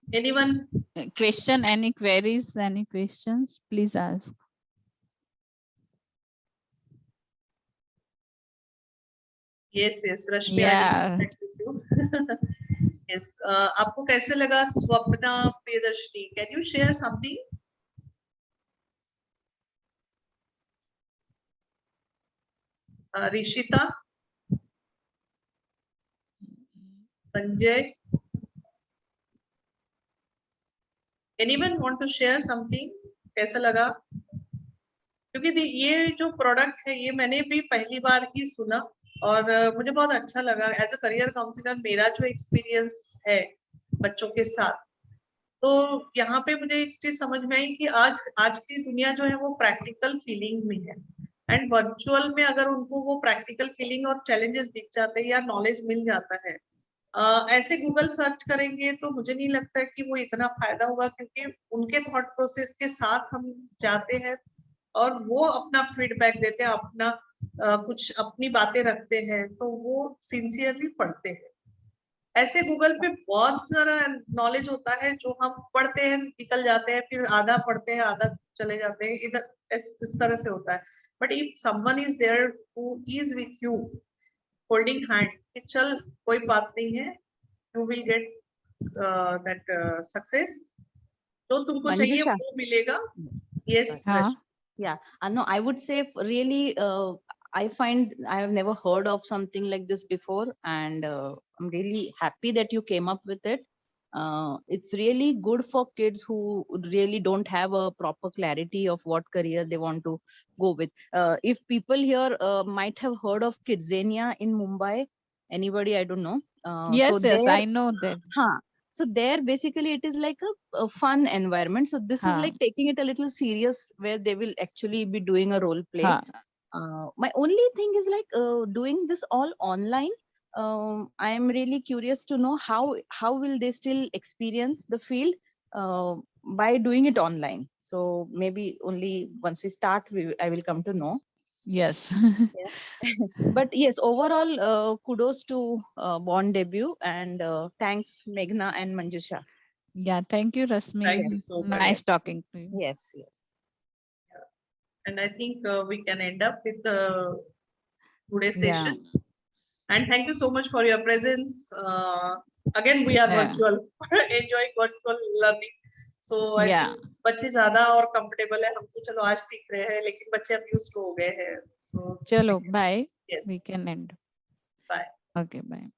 anyone. Question, any queries, any questions, please ask. Yes, Rashmi, I Yeah. will connect with you. Yes, आपको कैसे लगा Swapna Priyadarshini? Can you share something? Rishita, Sanjay, anyone want to share something? कैसा लगा? क्योंकि ये जो product है ये मैंने भी पहली बार ही सुना और मुझे बहुत अच्छा लगा. एज अ करियर काउंसलर मेरा जो एक्सपीरियंस है बच्चों के साथ, तो यहाँ पे मुझे एक चीज समझ में आई कि आज की दुनिया जो है वो प्रैक्टिकल फीलिंग में है, एंड वर्चुअल में अगर उनको वो प्रैक्टिकल फीलिंग और चैलेंजेस दिख जाते हैं या नॉलेज मिल जाता है, ऐसे गूगल सर्च करेंगे तो मुझे नहीं लगता है कि वो इतना फायदा होगा, क्योंकि उनके थॉट प्रोसेस के साथ हम जाते हैं और वो अपना फीडबैक देते हैं, अपना कुछ अपनी बातें रखते हैं, तो वो सिंसियरली पढ़ते हैं. ऐसे गूगल पे बहुत सारा नॉलेज होता है जो हम पढ़ते हैं निकल जाते हैं, फिर आधा पढ़ते हैं आधा चले जाते हैं, इधर इस तरह से होता है. But if someone is there who is with you holding hand कि चल कोई बात नहीं है, you will get that success, जो तुमको चाहिए Manjusha. वो मिलेगा. यस. हाँ. Yeah, no, I would say really, I find I have never heard of something like this before, and I'm really happy that you came up with it. It's really good for kids who really don't have a proper clarity of what career they want to go with. If people here might have heard of Kidzania in Mumbai, anybody, I don't know. Yes, So yes, there, I know that. so there basically it is like a fun environment. So this is Huh. like taking it a little serious, where they will actually be doing a role play. Huh. My only thing is like doing this all online. I am really curious to know how will they still experience the field by doing it online. So maybe only once we start, I will come to know. Yes. But yes, overall, kudos to Bond debut, and thanks Meghna and Manjusha. Yeah, thank you, Rasmi. Thank you so much. Nice talking to you. Yes, yes. And I think we can end up with today's Yeah. session. And thank you so much for your presence. Again, we are Yeah. virtual, enjoying virtual learning. So I Yeah. think बच्चे ज्यादा और comfortable है. हम तो चलो आज सीख रहे हैं, लेकिन बच्चे अब used हो गए हैं. So Chalo, bye. yes, We can end. bye. Okay, bye.